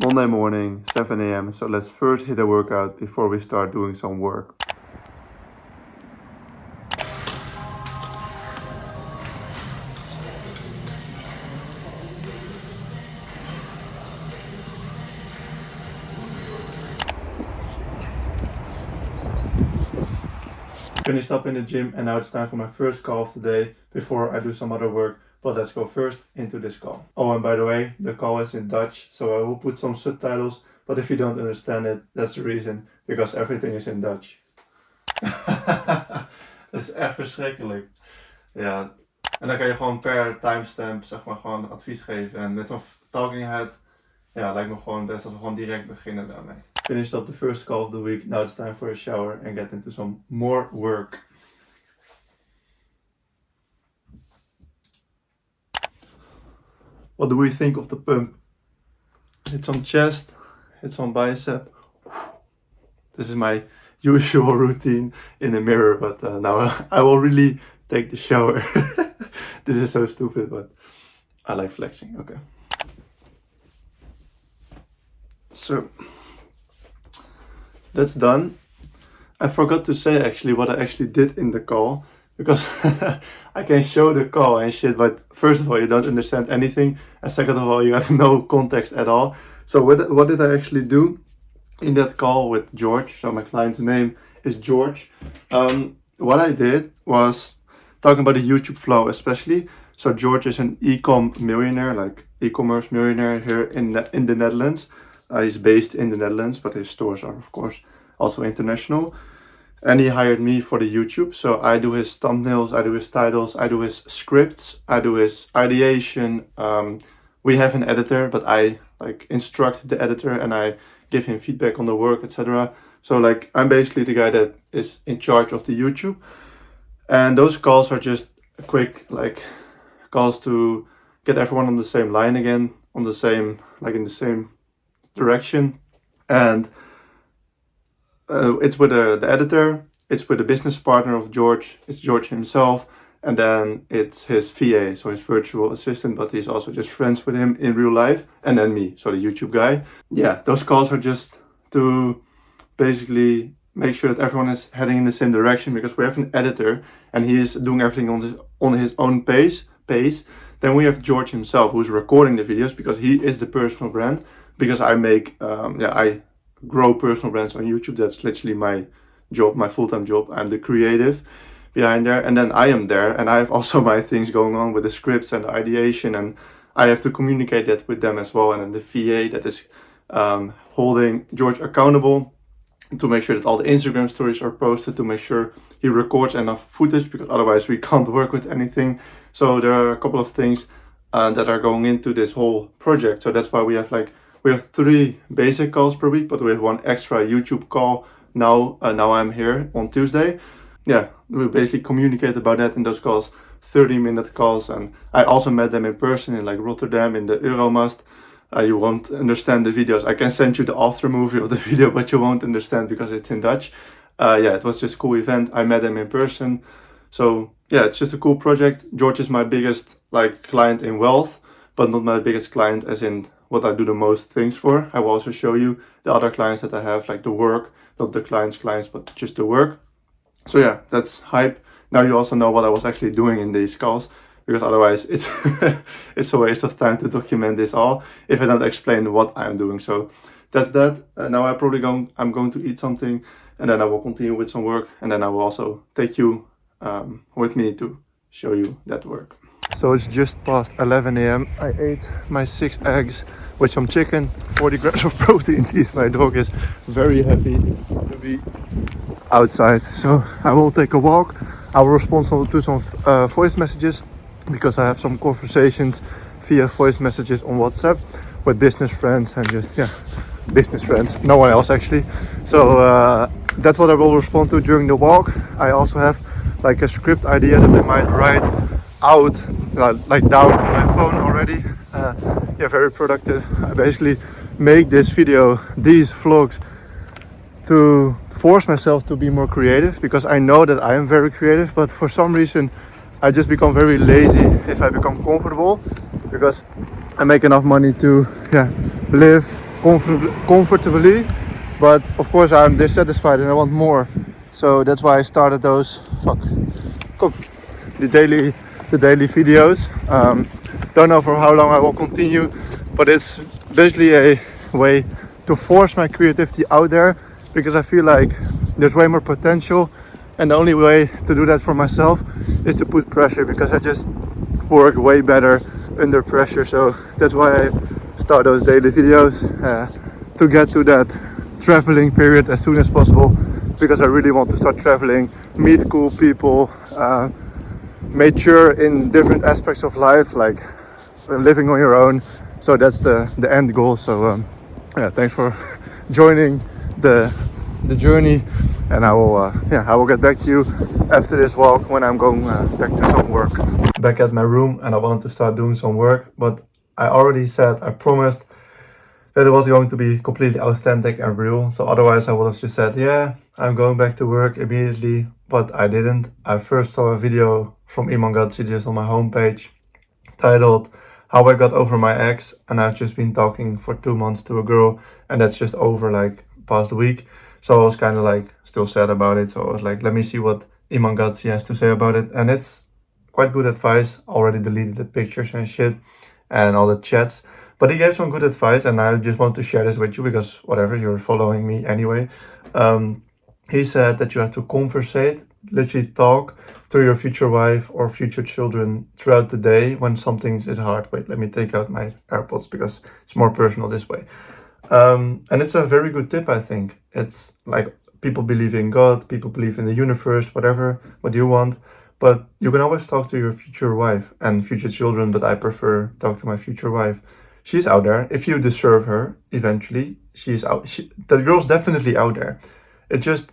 Monday morning, 7 a.m. So let's first hit a workout before we start doing some work. Finished up in the gym and now it's time for my first call of the day before I do some other work. But let's go first into this call. Oh, and by the way, the call is in Dutch, so I will put some subtitles. But if you don't understand it, that's the reason, because everything is in Dutch. Dat is echt verschrikkelijk. Ja, en dan kan je gewoon per timestamp zeg maar gewoon advies geven. En met zo'n talking head, ja, lijkt me gewoon best als we gewoon direct beginnen daarmee. Finished up the first call of the week. Now it's time for a shower and get into some more work. What do we think of the pump? Hit some chest, hit some bicep. This is my usual routine in the mirror, but now I will really take the shower. This is so stupid, but I like flexing. Okay. So that's done. I forgot to say actually what I actually did in the call, because I can show the call and shit, but first of all, you don't understand anything, and second of all, you have no context at all. So what did I actually do in that call with George? So my client's name is George. What I did was talking about the YouTube flow especially. So George is an e-com millionaire, like e-commerce millionaire here in the Netherlands. He's based in the Netherlands, but his stores are of course also international. And he hired me for the YouTube. So I do his thumbnails, I do his titles, I do his scripts, I do his ideation. We have an editor, but I like instruct the editor and I give him feedback on the work, etc. So like I'm basically the guy that is in charge of the YouTube. And those calls are just quick like calls to get everyone on the same line again, on the same, like in the same direction. And it's with the editor, it's with the business partner of George, it's George himself, and then it's his VA, so his virtual assistant, but he's also just friends with him in real life, and then me, so the YouTube guy. Yeah, those calls are just to basically make sure that everyone is heading in the same direction, because we have an editor and he is doing everything on his own pace. Then we have George himself, who's recording the videos, because he is the personal brand, because I make I grow personal brands on YouTube. That's literally my job, my full-time job. I'm the creative behind there, and then I am there, and I have also my things going on with the scripts and the ideation, and I have to communicate that with them as well. And then the VA that is holding George accountable to make sure that all the Instagram stories are posted, to make sure he records enough footage, because otherwise we can't work with anything. So there are a couple of things that are going into this whole project. So that's why we have 3 basic calls per week, but we have 1 extra YouTube call now. Now I'm here on Tuesday. Yeah, we basically communicate about that in those calls, 30-minute calls. And I also met them in person in like Rotterdam in the Euromast. You won't understand the videos. I can send you the after movie of the video, but you won't understand because it's in Dutch. Yeah, it was just a cool event. I met them in person. So yeah, it's just a cool project. George is my biggest like client in wealth, but not my biggest client as in what I do the most things for. I will also show you the other clients that I have, like the work, not the clients, but just the work. So yeah, that's hype. Now you also know what I was actually doing in these calls, because otherwise it's it's a waste of time to document this all if I don't explain what I'm doing. So that's that. Now I'm going to eat something, and then I will continue with some work, and then I will also take you with me to show you that work. So it's just past 11 a.m. I ate my 6 eggs with some chicken, 40 grams of protein. Jeez, my dog is very happy to be outside. So I will take a walk. I will respond to some voice messages, because I have some conversations via voice messages on WhatsApp with business friends and just, yeah, business friends, no one else actually. So that's what I will respond to during the walk. I also have like a script idea that I might write out like down on my phone already. Yeah, very productive. I basically make this video, these vlogs, to force myself to be more creative, because I know that I am very creative, but for some reason I just become very lazy if I become comfortable, because I make enough money to live comfortably, but of course I'm dissatisfied and I want more. So that's why I started those the daily videos. Don't know for how long I will continue, but it's basically a way to force my creativity out there, because I feel like there's way more potential, and the only way to do that for myself is to put pressure, because I just work way better under pressure. So that's why I start those daily videos, to get to that traveling period as soon as possible, because I really want to start traveling, meet cool people, mature in different aspects of life, like living on your own. So that's the end goal. So yeah, thanks for joining the journey, and I will get back to you after this walk when I'm going back to some work. Back at my room, and I wanted to start doing some work, but I promised that it was going to be completely authentic and real. So otherwise I would have just said, yeah, I'm going back to work immediately, but I didn't. I first saw a video from Iman Gatsi just on my homepage titled How I Got Over My Ex, and I've just been talking for 2 months to a girl, and that's just over like past week. So I was kind of like still sad about it. So I was like, let me see what Iman Gatsi has to say about it. And it's quite good advice. Already deleted the pictures and shit and all the chats. But he gave some good advice, and I just want to share this with you because whatever, you're following me anyway. He said that you have to conversate, literally talk to your future wife or future children throughout the day when something is hard. Wait, let me take out my AirPods because it's more personal this way. And it's a very good tip, I think. It's like people believe in God, people believe in the universe, whatever, what you want. But you can always talk to your future wife and future children, but I prefer talk to my future wife. She's out there. If you deserve her, eventually, she's out. That girl's definitely out there. It just,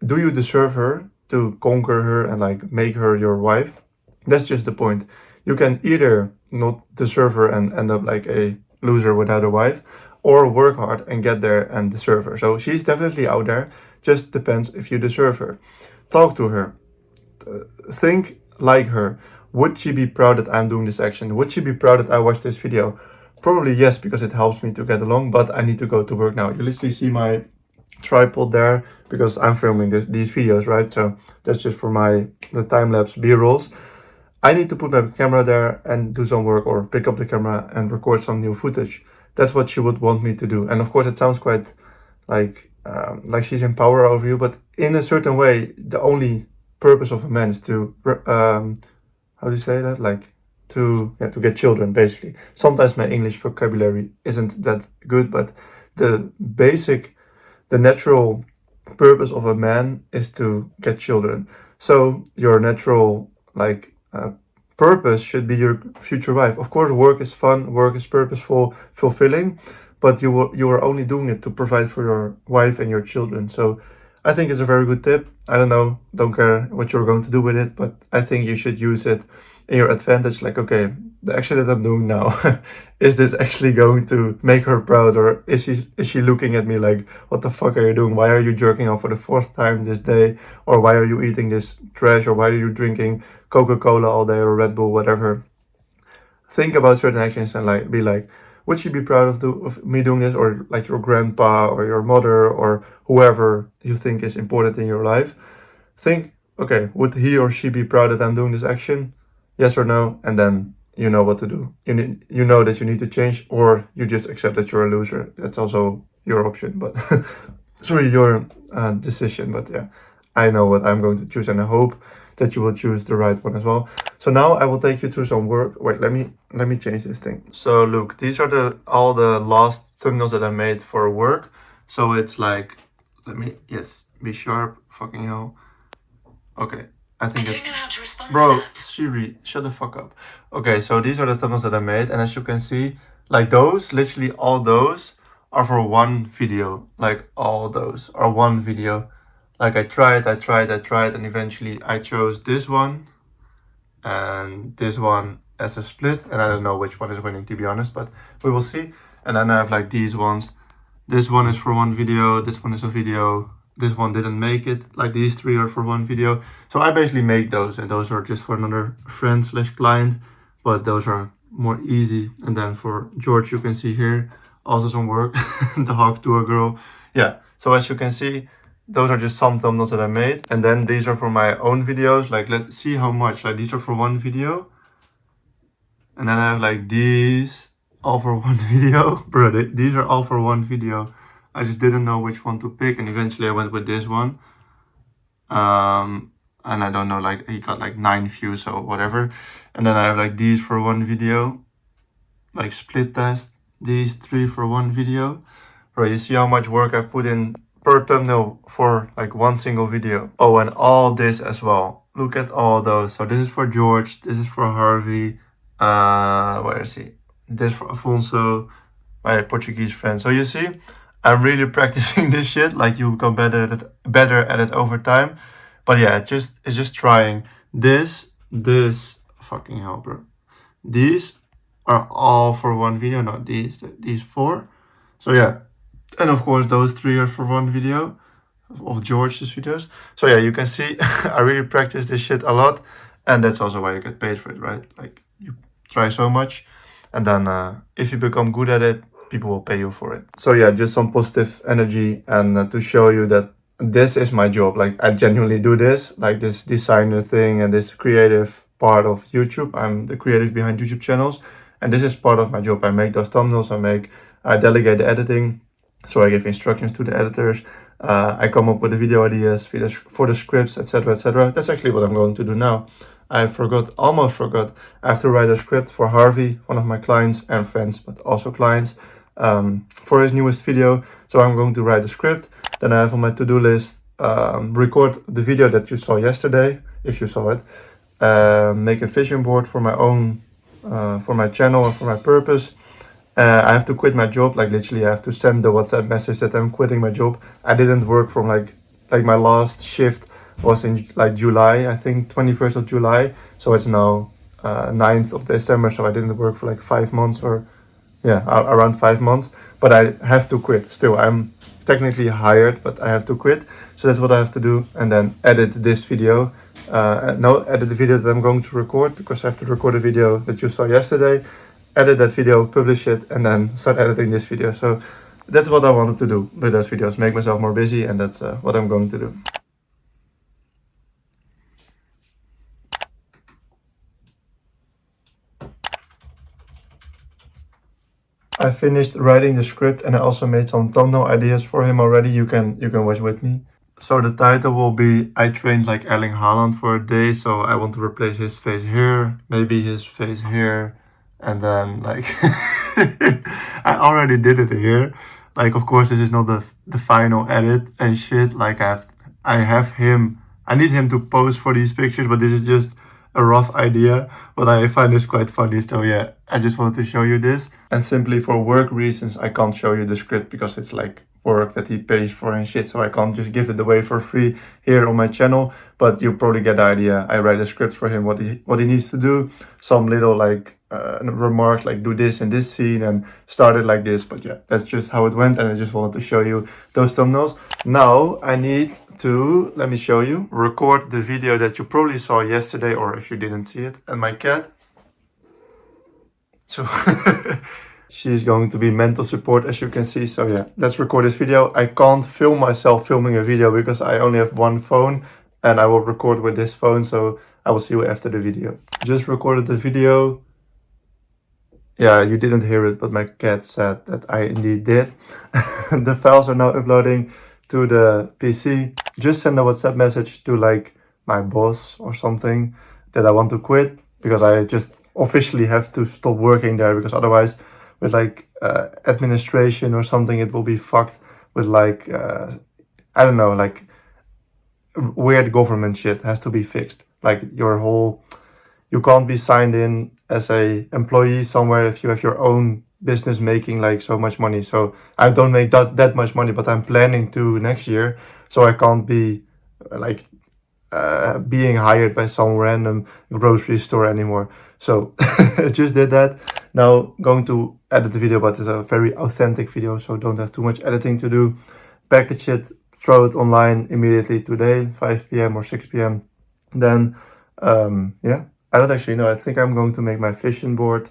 do you deserve her to conquer her and like make her your wife? That's just the point. You can either not deserve her and end up like a loser without a wife, or work hard and get there and deserve her. So she's definitely out there. Just depends if you deserve her. Talk to her. Think like her. Would she be proud that I'm doing this action? Would she be proud that I watched this video? Probably yes, because it helps me to get along, but I need to go to work now. You literally see my tripod there because I'm filming these videos, right? So that's just for the time-lapse B-rolls. I need to put my camera there and do some work, or pick up the camera and record some new footage. That's what she would want me to do. And of course it sounds quite like she's in power over you, but in a certain way, the only purpose of a man is to, how do you say that? Like, to get children, basically. Sometimes my English vocabulary isn't that good, but the natural purpose of a man is to get children. So your natural purpose should be your future wife. Of course, work is fun, work is purposeful, fulfilling, but you are only doing it to provide for your wife and your children. So I think it's a very good tip. I don't care what you're going to do with it, but I think you should use it in your advantage. Like, okay, the action that I'm doing now, is this actually going to make her proud, or is she looking at me like, what the fuck are you doing? Why are you jerking off for the 4th time this day? Or why are you eating this trash? Or why are you drinking Coca-Cola all day, or Red Bull, whatever? Think about certain actions and be like, would she be proud of me doing this? Or like your grandpa or your mother or whoever you think is important in your life. Think, okay, would he or she be proud that I'm doing this action? Yes or no? And then you know what to do. You know that you need to change, or you just accept that you're a loser. That's also your option, but sorry, your decision. But yeah, I know what I'm going to choose, and I hope that you will choose the right one as well. So now I will take you through some work. Wait, let me change this thing. So look, these are all the last thumbnails that I made for work. So it's like, be sharp, fucking hell. Okay, I think it's... Bro, Siri, shut the fuck up. Okay, so these are the thumbnails that I made, and as you can see, like those, literally all those are for one video. Like all those are one video. Like I tried, and eventually I chose this one and this one as a split, and I don't know which one is winning, to be honest, but we will see. And then I have like these ones. This one is for one video, this one is a video, this one didn't make it. Like these 3 are for one video. So I basically make those, and those are just for another friend/client, but those are more easy. And then for George, you can see here Also some work. The hug to a girl. Yeah, so as you can see, those are just some thumbnails that I made. And then these are for my own videos. Like, let's see how much. Like, these are for one video. And then I have like these all for one video. Bro, these are all for one video. I just didn't know which one to pick. And eventually I went with this one. And I don't know, like, he got like 9 views or whatever. And then I have like these for one video. Like split test. These 3 for one video. Bro, you see how much work I put in per thumbnail for like one single video. Oh, and all this as well. Look at all those. So this is for George. This is for Harvey. Where is he? This for Afonso, my Portuguese friend. So you see, I'm really practicing this shit. Like, you become better at it over time. But yeah, it's just trying. This, fucking hell, bro. These are all for one video, not these 4. So yeah, and of course those 3 are for one video of George's videos. So yeah, you can see I really practice this shit a lot, and that's also why you get paid for it, right? Like, you try so much, and then if you become good at it, people will pay you for it. So yeah, just some positive energy, and to show you that this is my job. Like, I genuinely do this, like this designer thing and this creative part of YouTube. I'm the creative behind YouTube channels, and this is part of my job. I make those thumbnails, I delegate the editing, so I give instructions to the editors. I come up with the video ideas for the scripts, etc., etc. That's actually what I'm going to do now. I almost forgot. I have to write a script for Harvey, one of my clients and friends, but also clients, for his newest video. So I'm going to write a script. Then I have on my to-do list, record the video that you saw yesterday, if you saw it. Make a vision board for my own, for my channel and for my purpose. I have to quit my job. Like, literally, I have to send the WhatsApp message that I'm quitting my job. I didn't work from like my last shift was in like July, I think 21st of July. So it's now 9th of December. So I didn't work for like 5 months, or yeah, around 5 months. But I have to quit still. I'm technically hired, but I have to quit. So that's what I have to do. And then edit this video. Edit the video that I'm going to record, because I have to record a video that you saw yesterday. Edit that video, publish it, and then start editing this video. So that's what I wanted to do with those videos, make myself more busy, and that's what I'm going to do. I finished writing the script, and I also made some thumbnail ideas for him already. You can watch with me. So the title will be, I trained like Erling Haaland for a day, so I want to replace his face here, maybe his face here. And then, like, I already did it here. Like, of course, this is not the final edit and shit. Like, I have him. I need him to pose for these pictures, but this is just a rough idea. But I find this quite funny. So yeah, I just wanted to show you this. And simply for work reasons, I can't show you the script, because it's like work that he pays for and shit. So I can't just give it away for free here on my channel. But you probably get the idea. I write a script for him, what he needs to do. Some little like remarks like, do this in this scene, and started like this. But yeah, that's just how it went, and I just wanted to show you those thumbnails. Now I need to, let me show you, record the video that you probably saw yesterday, or if you didn't see it. And my cat, so she's going to be mental support, as you can see. So yeah, let's record this video. I can't film myself filming a video because I only have one phone, and I will record with this phone. So I will see you after the video. Just recorded the video. Yeah, you didn't hear it, but my cat said that I indeed did. The files are now uploading to the PC. Just send a WhatsApp message to like my boss or something that I want to quit, because I just officially have to stop working there, because otherwise with like administration or something, it will be fucked with like, I don't know, like weird government shit has to be fixed. Like you can't be signed in as a employee somewhere if you have your own business making like so much money. So I don't make that much money, but I'm planning to next year. So I can't be like being hired by some random grocery store anymore. So I just did that. Now going to edit the video, but it's a very authentic video, so don't have too much editing to do. Package it, throw it online immediately today, 5 p.m. or 6 p.m. Then yeah, I don't actually know. I think I'm going to make my vision board,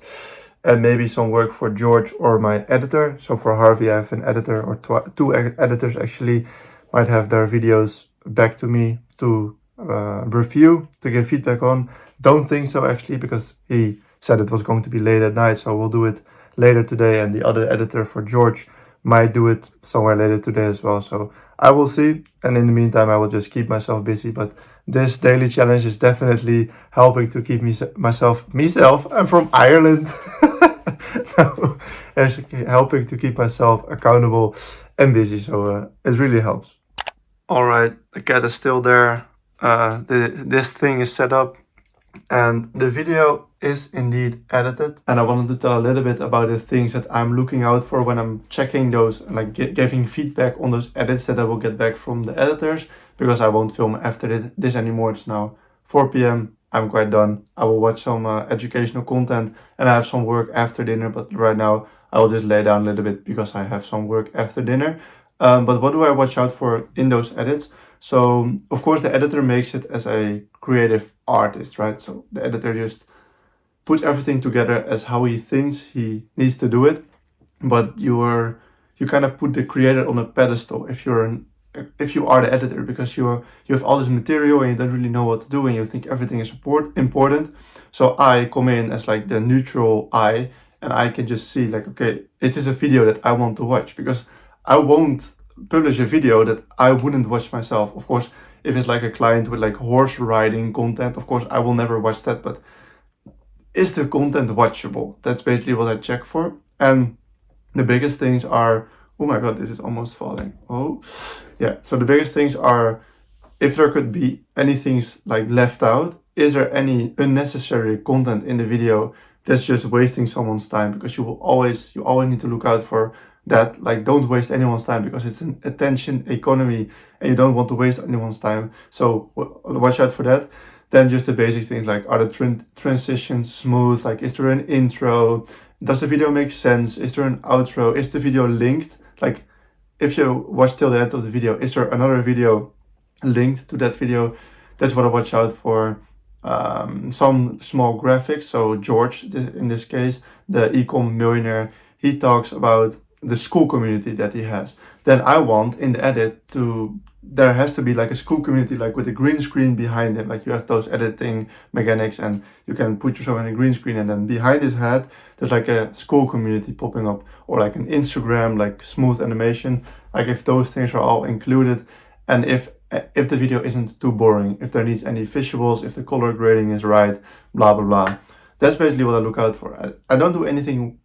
and maybe some work for George or my editor. So for Harvey, I have an editor, or two editors actually, might have their videos back to me to review, to give feedback on. Don't think so actually, because he said it was going to be late at night, so we'll do it later today, and the other editor for George might do it somewhere later today as well. So I will see, and in the meantime I will just keep myself busy. But this daily challenge is definitely helping to keep myself, I'm from Ireland. No, it's helping to keep myself accountable and busy, so it really helps. All right, the cat is still there. This thing is set up, and the video is indeed edited. And I wanted to tell a little bit about the things that I'm looking out for when I'm checking those, like giving feedback on those edits that I will get back from the editors, because I won't film after this anymore. It's now 4 p.m. I'm quite done. I will watch some educational content, and I have some work after dinner, but right now I will just lay down a little bit because I have some work after dinner. But what do I watch out for in those edits? So of course the editor makes it as a creative artist, right? So the editor just puts everything together as how he thinks he needs to do it. But you kind of put the creator on a pedestal if you are the editor, because you have all this material and you don't really know what to do, and you think everything is important. So I come in as like the neutral eye, and I can just see like, okay, is this a video that I want to watch? Because I won't publish a video that I wouldn't watch myself. Of course, if it's like a client with like horse riding content, of course I will never watch that, but is the content watchable? That's basically what I check for. And the biggest things are, oh my god, this is almost falling. Oh, yeah. So the biggest things are, if there could be anything like left out, is there any unnecessary content in the video that's just wasting someone's time? Because you always need to look out for that. Like, don't waste anyone's time, because it's an attention economy and you don't want to waste anyone's time. So watch out for that. Then just the basic things like, are the transitions smooth? Like, is there an intro? Does the video make sense? Is there an outro? Is the video linked? Like, if you watch till the end of the video, is there another video linked to that video? That's what I watch out for. Some small graphics. So George, in this case, the e-com millionaire, he talks about the school community that he has. Then I want in the edit there has to be like a school community, like with a green screen behind him. Like, you have those editing mechanics and you can put yourself in a green screen, and then behind his head there's like a school community popping up, or like an Instagram, like smooth animation. Like, if those things are all included, and if the video isn't too boring, if there needs any visuals, if the color grading is right, blah blah blah. That's basically what I look out for. I don't do anything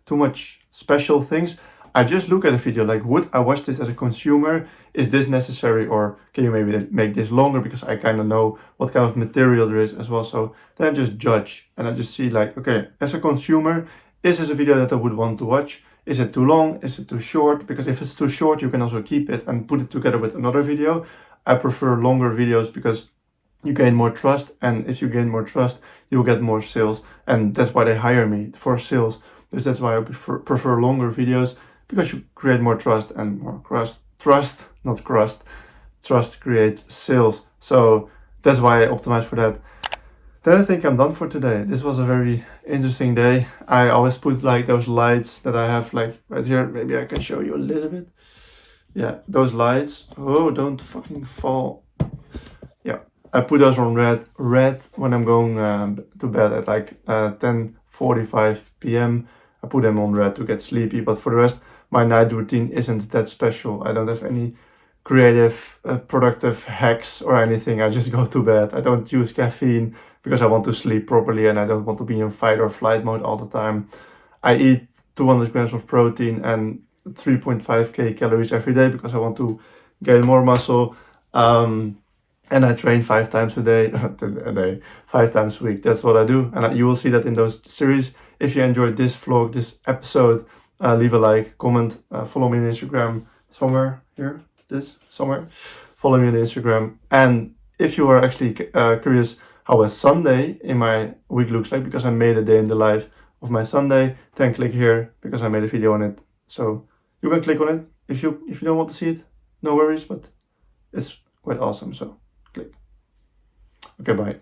too much special things. I just look at a video like, would I watch this as a consumer? Is this necessary, or can you maybe make this longer, because I kind of know what kind of material there is as well. So then I just judge, and I just see like, okay, as a consumer, is this a video that I would want to watch? Is it too long? Is it too short? Because if it's too short, you can also keep it and put it together with another video. I prefer longer videos because you gain more trust, and if you gain more trust, you will get more sales, and that's why they hire me, for sales. Because that's why I prefer longer videos, because you create more trust, and more trust creates sales. So that's why I optimize for that. Then I think I'm done for today. This was a very interesting day. I always put like those lights that I have like right here. Maybe I can show you a little bit. Yeah, those lights. Oh, don't fucking fall. Yeah, I put those on red when I'm going to bed at like 10:45 p.m. I put them on red to get sleepy, but for the rest, my night routine isn't that special. I don't have any creative, productive hacks or anything. I just go to bed. I don't use caffeine because I want to sleep properly, and I don't want to be in fight or flight mode all the time. I eat 200 grams of protein and 3.5k calories every day because I want to gain more muscle. And I train 5 times a day, 5 times a week. That's what I do. And you will see that in those series. If you enjoyed this vlog, this episode, leave a like, comment, follow me on Instagram somewhere here, somewhere. Follow me on Instagram. And if you are actually curious how a Sunday in my week looks like, because I made a day in the life of my Sunday, then click here because I made a video on it. So you can click on it. If you don't want to see it, no worries, but it's quite awesome. So click. Okay, bye.